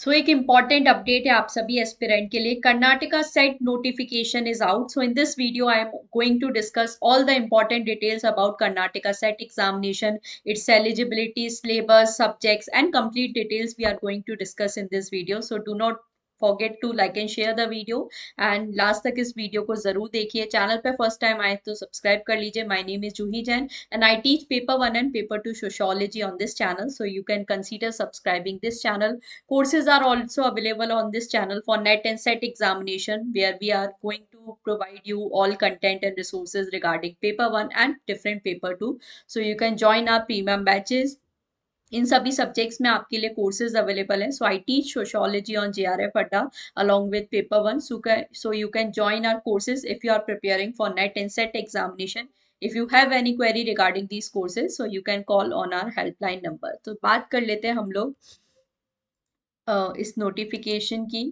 एक important update है आप सभी एस्पिरेंट के लिए। Karnataka SET notification is out. So in this video I am going to discuss all the important details about Karnataka SET examination, its eligibility, syllabus, subjects, and complete details we are going to discuss in this video. So do not forget to like and share the video and last तक इस video को जरूर देखिए। Channel पे first time आए तो subscribe कर लीजिए। My name is Juhi Jain and I teach paper 1 and paper 2 sociology on this channel, so you can consider subscribing this channel. Courses are also available on this channel for NET and SET examination, where we are going to provide you all content and resources regarding paper 1 and different paper 2. So you can join our premium batches. इन सभी subjects में आपके लिए courses available हैं। So I teach sociology on JRF Adda along with paper 1. So you can join our courses if you are preparing for NET and SET examination. If you have any query regarding these courses, so you can call on our helpline number. तो बात कर लेते हैं हम लोग इस notification की।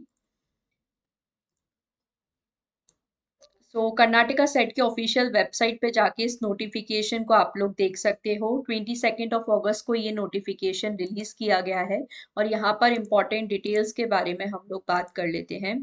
Karnataka set के ऑफिशियल वेबसाइट पे जाके इस नोटिफिकेशन को आप लोग देख सकते हो। 22 अगस्त को ये नोटिफिकेशन रिलीज किया गया है और यहाँ पर इंपॉर्टेंट डिटेल्स के बारे में हम लोग बात कर लेते हैं।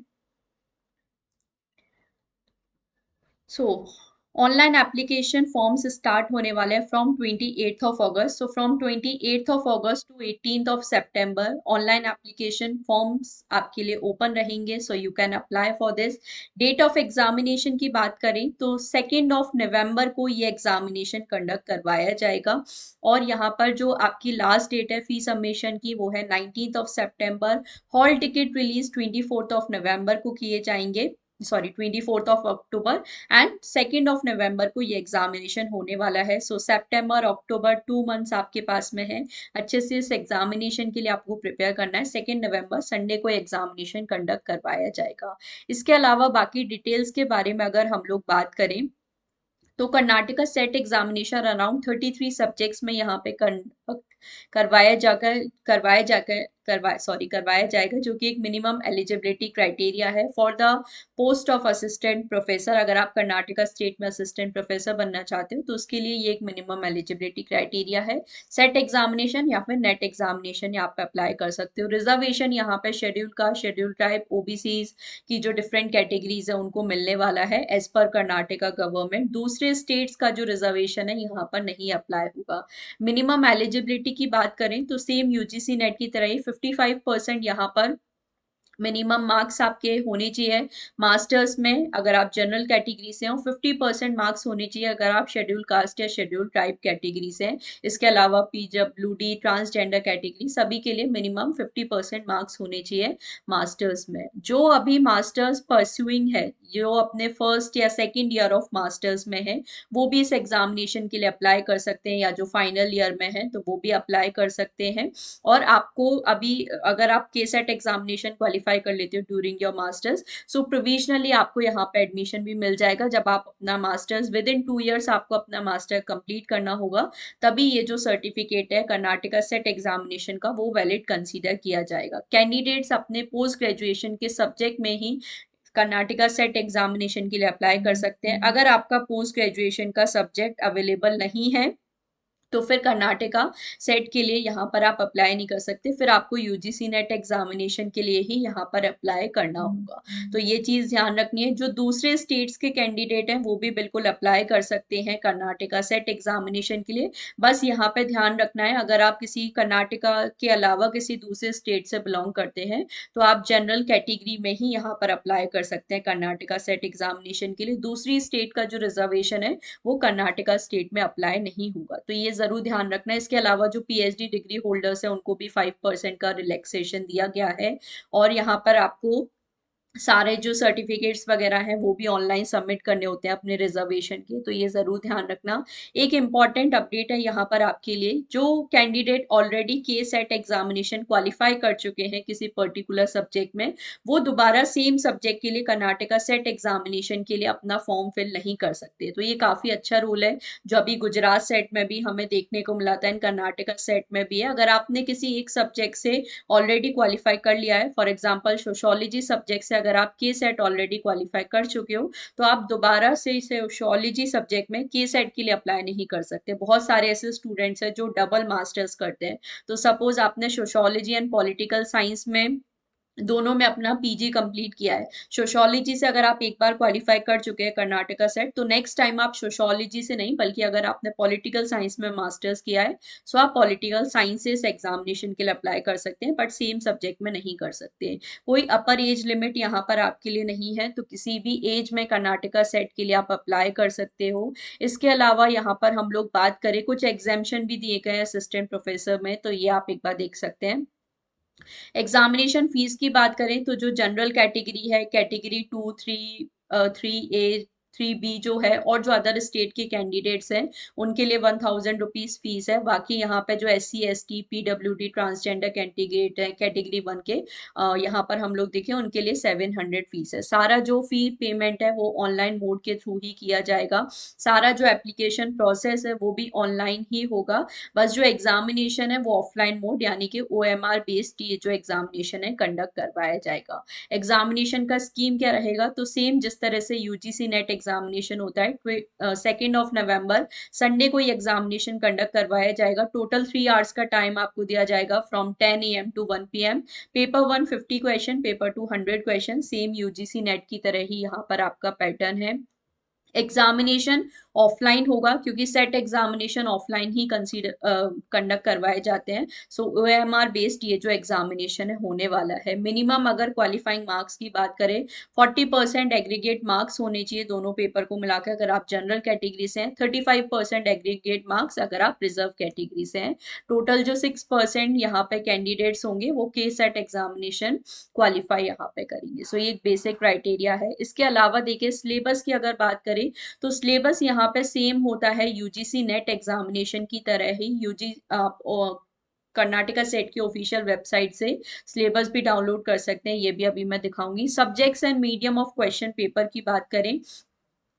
So online application forms start होने वाले हैं from 28 August. So from 28 August to 18 सितंबर ऑनलाइन एप्लीकेशन फॉर्म्स आपके लिए ओपन रहेंगे। So you can apply for this. Date of examination की बात करें तो 2 नवंबर को ये एग्जामिनेशन कंडक्ट करवाया जाएगा और यहाँ पर जो आपकी लास्ट डेट है फी सबमिशन की वो है 19 सितंबर। हॉल टिकट रिलीज 24 नवंबर को किए जाएंगे, सॉरी 24 अक्टूबर। एंड 2 नवंबर को ये एग्जामिनेशन होने वाला है। सो सितंबर अक्टूबर 2 मंथ्स आपके पास में है। अच्छे से इस एग्जामिनेशन के लिए आपको प्रिपेयर करना है। 2 नवंबर संडे को एग्जामिनेशन कंडक्ट करवाया जाएगा। इसके अलावा बाकी डिटेल्स के बारे में अगर हम लोग बात करें तो Karnataka SET examination around 33 subjects में यहाँ पे करवाया जाएगा, जो कि एक मिनिमम एलिजिबिलिटी क्राइटेरिया है for the post of assistant professor. अगर आप कर्नाटका स्टेट में असिस्टेंट प्रोफेसर बनना चाहते हो तो उसके लिए ये एक मिनिमम एलिजिबिलिटी क्राइटेरिया है। सेट एग्जामिनेशन या फिर नेट एग्जामिनेशन यहाँ पे अप्लाई कर सकते हो। रिजर्वेशन यहाँ पे schedule caste, schedule tribe, OBCs की जो डिफरेंट कैटेगरीज है उनको मिलने वाला है एज पर कर्नाटका गवर्नमेंट। दूसरे स्टेट्स का जो रिजर्वेशन है यहाँ पर नहीं अप्लाई होगा। मिनिमम एलिजिबिलिटी की बात करें तो सेम यूजीसी नेट की तरह ही 55% यहाँ पर मिनिमम मार्क्स आपके होने चाहिए। मास्टर्स में अगर आप जनरल कैटेगरी से हो 50% मार्क्स होने चाहिए अगर आप शेड्यूल कास्ट या शेड्यूल ट्राइब कैटेगरी से हैं। इसके अलावा पीडब्ल्यूडी, ट्रांसजेंडर कैटेगरी सभी के लिए मिनिमम 50% मार्क्स होने चाहिए मास्टर्स में। जो अभी मास्टर्स परस्यूइंग है, जो अपने फर्स्ट या सेकेंड ईयर ऑफ मास्टर्स में है, वो भी इस एग्जामिनेशन के लिए अप्लाई कर सकते हैं, या जो फाइनल ईयर में है तो वो भी अप्लाई कर सकते हैं। और आपको अभी अगर आप केसेट एग्जामिनेशन क्वालिफाई कर लेते हो during your masters, so provisionally आपको यहाँ पे एडमिशन भी मिल जाएगा। जब आप अपना मास्टर्स विद इन 2 इयर्स आपको अपना मास्टर कंप्लीट करना होगा, तभी ये जो सर्टिफिकेट है कर्नाटका सेट एग्जामिनेशन का वो वैलिड कंसीडर किया जाएगा। कैंडिडेट्स अपने पोस्ट ग्रेजुएशन के सब्जेक्ट में ही कर्नाटका सेट एग्जामिनेशन के लिए अप्लाई कर सकते हैं। अगर आपका पोस्ट ग्रेजुएशन का सब्जेक्ट अवेलेबल नहीं है तो फिर कर्नाटका सेट के लिए यहाँ पर आप अप्लाई नहीं कर सकते, फिर आपको यूजीसी नेट एग्जामिनेशन के लिए ही यहाँ पर अप्लाई करना होगा। तो ये चीज ध्यान रखनी है। जो दूसरे स्टेट्स के कैंडिडेट हैं वो भी बिल्कुल अप्लाई कर सकते हैं कर्नाटका सेट एग्जामिनेशन के लिए। बस यहाँ पे ध्यान रखना है, अगर आप किसी कर्नाटका के अलावा किसी दूसरे स्टेट से बिलोंग करते हैं तो आप जनरल कैटेगरी में ही यहाँ पर अप्लाई कर सकते हैं कर्नाटका सेट एग्जामिनेशन के लिए। दूसरी स्टेट का जो रिजर्वेशन है वो कर्नाटका स्टेट में अप्लाई नहीं होगा, तो ये जरूर ध्यान रखना है। इसके अलावा जो पीएचडी डिग्री होल्डर्स है उनको भी 5% का रिलैक्सेशन दिया गया है और यहाँ पर आपको सारे जो सर्टिफिकेट्स वगैरह हैं वो भी ऑनलाइन सबमिट करने होते हैं अपने रिजर्वेशन के, तो ये जरूर ध्यान रखना। एक इम्पॉर्टेंट अपडेट है यहाँ पर आपके लिए, जो कैंडिडेट ऑलरेडी के सेट एग्जामिनेशन क्वालिफाई कर चुके हैं किसी पर्टिकुलर सब्जेक्ट में, वो दोबारा सेम सब्जेक्ट के लिए कर्नाटका सेट एग्जामिनेशन के लिए अपना फॉर्म फिल नहीं कर सकते। तो ये काफी अच्छा रूल है जो अभी गुजरात सेट में भी हमें देखने को मिला था, कर्नाटका सेट में भी है। अगर आपने किसी एक सब्जेक्ट से ऑलरेडी क्वालिफाई कर लिया है, फॉर एग्जांपल सोशियोलॉजी सब्जेक्ट से अगर आप के सेट ऑलरेडी क्वालिफाई कर चुके हो, तो आप दोबारा से सोशियोलॉजी सब्जेक्ट में के सेट के लिए अप्लाई नहीं कर सकते। बहुत सारे ऐसे स्टूडेंट्स हैं जो डबल मास्टर्स करते हैं। तो सपोज आपने सोशियोलॉजी एंड पॉलिटिकल साइंस में दोनों में अपना पीजी कंप्लीट किया है। सोशियोलॉजी से अगर आप एक बार क्वालिफाई कर चुके हैं कर्नाटका सेट, तो नेक्स्ट टाइम आप सोशियोलॉजी से नहीं, बल्कि अगर आपने पॉलिटिकल साइंस में मास्टर्स किया है, सो आप पॉलिटिकल साइंसेस एग्जामिनेशन के लिए अप्लाई कर सकते हैं, बट सेम सब्जेक्ट में नहीं कर सकते हैं। कोई अपर एज लिमिट यहाँ पर आपके लिए नहीं है, तो किसी भी एज में कर्नाटका सेट के लिए आप अप्लाई कर सकते हो। इसके अलावा यहाँ पर हम लोग बात करें, कुछ एग्जामेशन भी दिए गए हैं असिस्टेंट प्रोफेसर में, तो ये आप एक बार देख सकते हैं। एग्जामिनेशन फीस की बात करें तो जो जनरल कैटेगरी है, कैटेगरी 2, 3, 3 ए, 3 बी जो है, और जो अदर स्टेट के कैंडिडेट्स हैं, उनके लिए 1000 रुपीज फीस है। बाकी यहाँ पे जो SC ST PWD transgender candidate है कैटेगरी 1 के, यहाँ पर हम लोग देखें उनके लिए 700 फीस है। सारा जो फी पेमेंट है वो ऑनलाइन मोड के थ्रू ही किया जाएगा। सारा जो एप्लीकेशन प्रोसेस है वो भी ऑनलाइन ही होगा। बस जो एग्जामिनेशन है वो ऑफलाइन मोड यानी कि OMR बेस्ड ये जो एग्जामिनेशन है कंडक्ट करवाया जाएगा। एग्जामिनेशन का स्कीम क्या रहेगा, तो सेम जिस तरह से UGC नेट एग्जामिनेशन होता है, 2 नवंबर संडे को ये एग्जामिनेशन कंडक्ट करवाया जाएगा। टोटल 3 आवर्स का टाइम आपको दिया जाएगा, from 10 AM to 1 PM। Paper 1 50 question, paper 2 100 question, same UGC net की तरह ही यहाँ पर आपका पैटर्न है। एग्जामिनेशन ऑफलाइन होगा, क्योंकि सेट एग्जामिनेशन ऑफलाइन ही कंसीडर कंडक्ट करवाए जाते हैं। सो OMR बेस्ड ये जो एग्जामिनेशन है होने वाला है। मिनिमम अगर क्वालिफाइंग मार्क्स की बात करें, 40% एग्रीगेट मार्क्स होने चाहिए दोनों पेपर को मिलाकर, अगर आप जनरल कैटेगरी से हैं। 35% एग्रीगेट मार्क्स अगर आप रिजर्व कैटेगरी से हैं। टोटल जो 6% यहाँ पे कैंडिडेट्स होंगे वो के सेट एग्जामिनेशन क्वालिफाई यहाँ पे करेंगे। सो ये एक बेसिक क्राइटेरिया है। इसके अलावा देखिए, सिलेबस की अगर बात करें तो सिलेबस यहाँ पे सेम होता है UGC नेट एग्जामिनेशन की तरह ही। आप कर्नाटका सेट की ऑफिशियल वेबसाइट से सिलेबस भी डाउनलोड कर सकते हैं, ये भी अभी मैं दिखाऊंगी। Subjects and medium of question paper की बात करें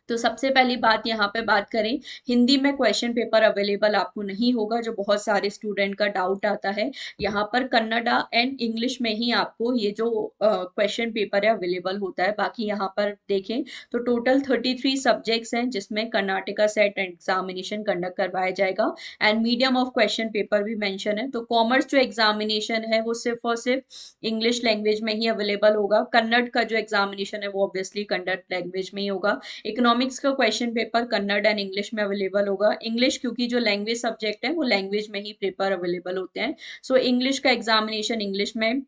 तो सबसे पहली बात यहाँ पे बात करें, हिंदी में क्वेश्चन पेपर अवेलेबल आपको नहीं होगा, जो बहुत सारे स्टूडेंट का डाउट आता है। यहाँ पर कन्नडा एंड इंग्लिश में ही आपको ये जो क्वेश्चन पेपर है अवेलेबल होता है। बाकी यहाँ पर देखें तो टोटल 33 सब्जेक्ट्स हैं जिसमें कर्नाटका सेट एग्जामिनेशन कंडक्ट करवाया जाएगा। And medium of question paper भी मेंशन है। तो कॉमर्स जो एग्जामिनेशन है वो सिर्फ और सिर्फ इंग्लिश लैंग्वेज में ही अवेलेबल होगा। कन्नड़ का जो एग्जामिनेशन है वो ऑब्वियसली कन्नड़ लैंग्वेज में ही होगा। इकोनॉमिक्स का question paper Kannada and English में अवेलेबल होगा। इंग्लिश क्योंकि जो लैंग्वेज सब्जेक्ट है वो लैंग्वेज में ही पेपर अवेलेबल होते हैं, सो इंग्लिश का एग्जामिनेशन इंग्लिश में।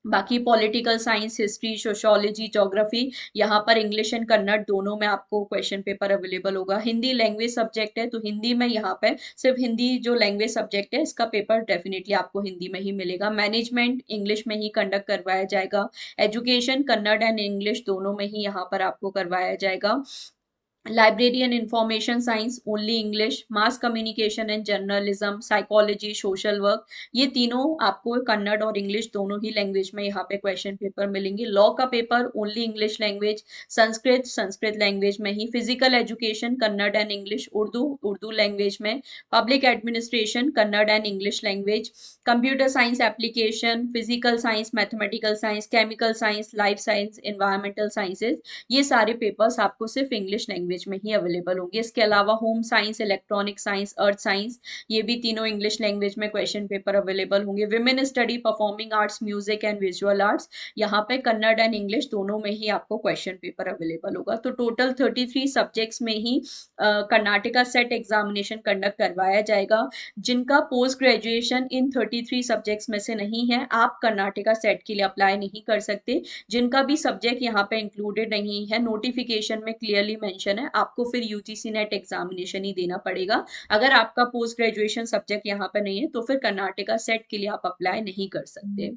बाकी political science, history, sociology, geography, यहाँ पर इंग्लिश एंड कन्नड़ दोनों में आपको क्वेश्चन पेपर अवेलेबल होगा। हिंदी लैंग्वेज सब्जेक्ट है तो हिंदी में यहाँ पे सिर्फ हिंदी जो लैंग्वेज सब्जेक्ट है इसका पेपर डेफिनेटली आपको हिंदी में ही मिलेगा। मैनेजमेंट इंग्लिश में ही कंडक्ट करवाया जाएगा। एजुकेशन कन्नड़ एंड इंग्लिश दोनों में ही यहाँ पर आपको करवाया जाएगा। Library and information science only English. Mass communication and journalism, psychology, social work, ये तीनों आपको कन्नड़ और इंग्लिश दोनों ही लैंग्वेज में यहाँ पे क्वेश्चन पेपर मिलेंगे। लॉ का paper only English language. Sanskrit Sanskrit language में ही। Physical education Kannada and English. Urdu Urdu language में। Public administration Kannada and English language. Computer science application, physical science, mathematical science, chemical science, life science, environmental sciences, ये सारे papers आपको सिर्फ English language में ही available होंगे। इसके अलावा home science, electronic science, earth science, ये भी तीनों इंग्लिश लैंग्वेज में क्वेश्चन पेपर अवेलेबल होंगे। Women study, performing arts, music and visual arts, यहाँ पे कन्नड़ एंड इंग्लिश दोनों में ही आपको क्वेश्चन पेपर अवेलेबल होगा। तो टोटल 33 सब्जेक्ट्स में ही कर्नाटका सेट एग्जामिनेशन कंडक्ट करवाया जाएगा। जिनका पोस्ट ग्रेजुएशन इन 33 सब्जेक्ट्स में से नहीं है, आप कर्नाटका सेट के लिए अप्लाई नहीं कर सकते। जिनका भी सब्जेक्ट यहाँ पे इंक्लूडेड नहीं है, नोटिफिकेशन में क्लियरली मेंशन है, आपको फिर UGC नेट एग्जामिनेशन ही देना पड़ेगा। अगर आपका पोस्ट ग्रेजुएशन सब्जेक्ट यहाँ पे नहीं है तो फिर कर्नाटका सेट के लिए आप अप्लाई नहीं कर सकते।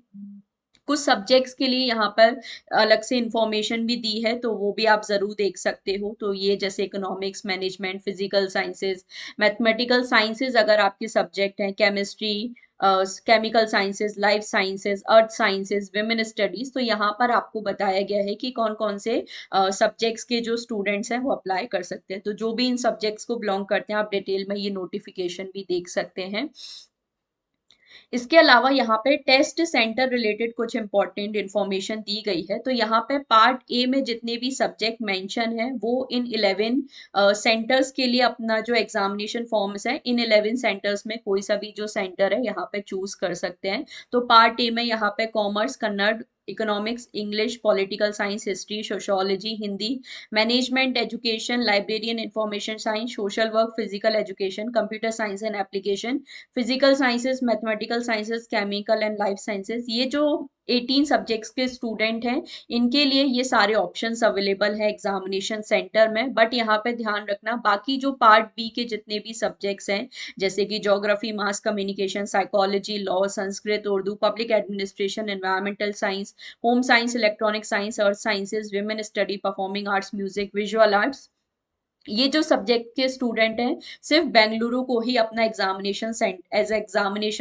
कुछ सब्जेक्ट्स के लिए यहाँ पर अलग से इंफॉर्मेशन भी दी है, तो वो भी आप जरूर देख सकते हो। तो ये जैसे economics, management, physical sciences, mathematical sciences अगर आपके सब्जेक्ट हैं, chemistry, chemical sciences, life sciences, अर्थ साइंसेज, विमेन स्टडीज, तो यहाँ पर आपको बताया गया है कि कौन कौन से सब्जेक्ट्स के जो स्टूडेंट्स हैं वो अप्लाई कर सकते हैं। तो जो भी इन सब्जेक्ट्स को बिलोंग करते हैं, आप डिटेल में ये नोटिफिकेशन भी देख सकते हैं। इसके अलावा यहाँ पे टेस्ट सेंटर रिलेटेड कुछ इंपॉर्टेंट इंफॉर्मेशन दी गई है। तो यहाँ पे पार्ट ए में जितने भी सब्जेक्ट मेंशन है वो इन 11 सेंटर्स के लिए अपना जो एग्जामिनेशन फॉर्म्स है, इन 11 सेंटर्स में कोई सा भी जो सेंटर है यहाँ पे चूज कर सकते हैं। तो पार्ट ए में यहाँ पे commerce Kannada economics, English, political science, history, sociology, Hindi, management, education, librarian, information science, social work, physical education, computer science and application, physical sciences, mathematical sciences, chemical and life sciences. ये जो 18 subjects के student हैं, इनके लिए ये सारे ऑप्शंस अवेलेबल है examination centre में। बट यहाँ पे ध्यान रखना, बाकी जो पार्ट बी के जितने भी सब्जेक्ट्स हैं, जैसे कि geography, mass communication, psychology, law, Sanskrit, Urdu, public administration, environmental science, home science, electronic science, अर्थ sciences, women study, performing arts, music, visual arts, ये जो सब्जेक्ट के स्टूडेंट हैं सिर्फ बेंगलुरु को ही अपना एग्जामिनेशन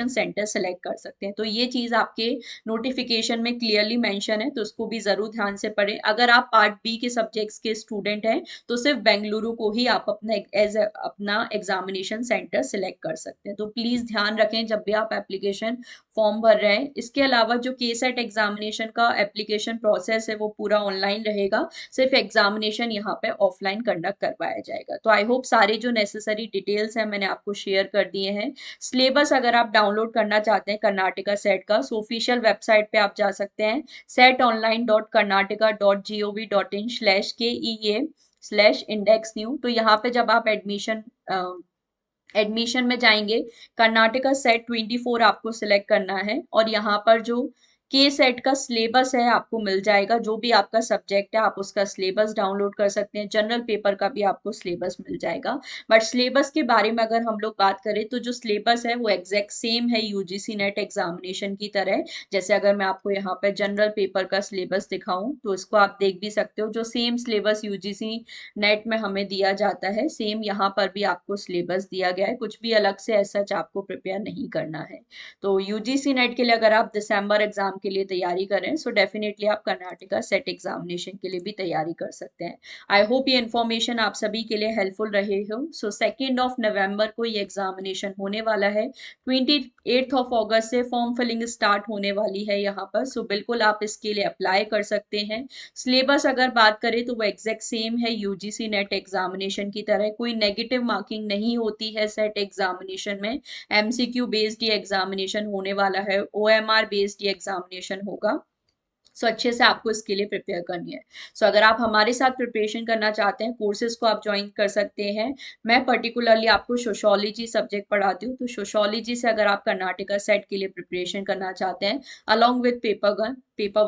सेंटर सेलेक्ट कर सकते हैं। तो ये चीज आपके नोटिफिकेशन में क्लियरली मेंशन है, तो उसको भी जरूर ध्यान से पढ़ें। अगर आप पार्ट बी के सब्जेक्ट्स के स्टूडेंट हैं तो सिर्फ बेंगलुरु को ही आप अपना एग्जामिनेशन सेंटर सेलेक्ट कर सकते हैं। तो प्लीज ध्यान रखें जब भी आप एप्लीकेशन फॉर्म भर रहे हैं। इसके अलावा जो केसेट एग्जामिनेशन का एप्लीकेशन प्रोसेस है वो पूरा ऑनलाइन रहेगा, सिर्फ एग्जामिनेशन यहाँ पे ऑफलाइन कंडक्ट करवाया जाएगा। तो आई होप सारे जो नेसेसरी डिटेल्स हैं मैंने आपको शेयर कर दिए हैं। सिलेबस अगर आप डाउनलोड करना चाहते हैं कर्नाटका सेट का, सो ऑफिशियल वेबसाइट पे आप जा सकते हैं setonline.karnataka.gov.in/KEA/index new। तो यहाँ पे जब आप एडमिशन में जाएंगे, कर्नाटका सेट 24 आपको सिलेक्ट करना है और यहाँ पर जो के सेट का सिलेबस है आपको मिल जाएगा। जो भी आपका सब्जेक्ट है आप उसका सिलेबस डाउनलोड कर सकते हैं, जनरल पेपर का भी आपको सिलेबस मिल जाएगा। बट सिलेबस के बारे में अगर हम लोग बात करें तो जो सिलेबस है वो एग्जैक्ट सेम है यूजीसी नेट एग्जामिनेशन की तरह। जैसे अगर मैं आपको यहाँ पे जनरल पेपर का सिलेबस दिखाऊं तो इसको आप देख भी सकते हो, जो सेम सिलेबस यूजीसी नेट में हमें दिया जाता है सेम यहाँ पर भी आपको सिलेबस दिया गया है, कुछ भी अलग से ऐसा आपको प्रिपेयर नहीं करना है। तो यूजीसी नेट के लिए अगर आप दिसंबर एग्जाम के लिए तैयारी करें सो डेफिनेटली आप कर्नाटका सेट एग्जामिनेशन के लिए भी तैयारी कर सकते हैं। आई होप ये इन्फॉर्मेशन आप सभी के लिए हेल्पफुल रहे हो। सो 2 नवंबर को ये एग्जामिनेशन होने वाला है। 28 अगस्त से फॉर्म फिलिंग स्टार्ट होने वाली है यहाँ पर। सो बिल्कुल आप इसके लिए अप्लाई कर सकते हैं। सिलेबस अगर बात करें तो वो एग्जैक्ट सेम है यूजीसी नेट एग्जामिनेशन की तरह, कोई नेगेटिव मार्किंग नहीं होती है सेट एग्जामिनेशन में। एमसीक्यू बेस्ड ये एग्जामिनेशन होने वाला है, ओएमआर बेस्ड ये एग्जामिनेशन होगा। सो अच्छे से आपको इसके लिए प्रिपेयर करनी है। सो अगर आप हमारे साथ प्रिपरेशन करना चाहते हैं, कोर्सेज को आप ज्वाइन कर सकते हैं। मैं पर्टिकुलरली आपको सोशियोलॉजी सब्जेक्ट पढ़ाती हूँ, तो सोशियोलॉजी से अगर आप कर्नाटका सेट के लिए प्रिपरेशन करना चाहते हैं along with paper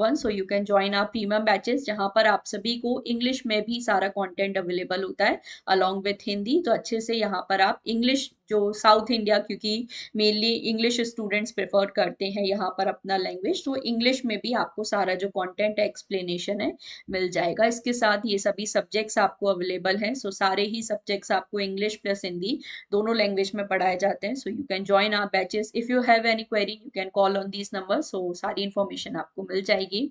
1, so you can join our premium batches, जहाँ पर आप सभी को इंग्लिश में भी सारा कंटेंट अवेलेबल होता है अलॉन्ग विथ हिंदी। तो अच्छे से यहाँ पर आप इंग्लिश, जो साउथ इंडिया, क्योंकि मेनली इंग्लिश स्टूडेंट्स प्रेफर करते हैं यहाँ पर अपना लैंग्वेज, तो इंग्लिश में भी आपको सारा जो कंटेंट एक्सप्लेनेशन है मिल जाएगा। इसके साथ ये सभी सब्जेक्ट्स आपको अवेलेबल हैं। सो सारे ही सब्जेक्ट्स आपको इंग्लिश प्लस हिंदी दोनों लैंग्वेज में पढ़ाए जाते हैं। So you can join our batches. If you have any query you can call on these number. So सारी इन्फॉर्मेशन आपको मिल जाएगी।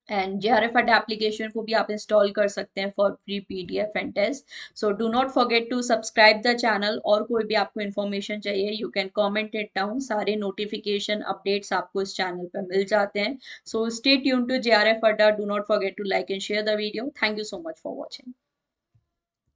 एंड JRF अड एप्लीकेशन को भी आप इंस्टॉल कर सकते हैं for free PDF and test. So do not forget to subscribe the channel. और कोई भी आपको इन्फॉर्मेशन चाहिए you can comment it down. सारे नोटिफिकेशन अपडेट्स आपको इस चैनल पर मिल जाते हैं। So stay tune to JRF Adda. Do not forget to like and share the video. Thank you so much for watching.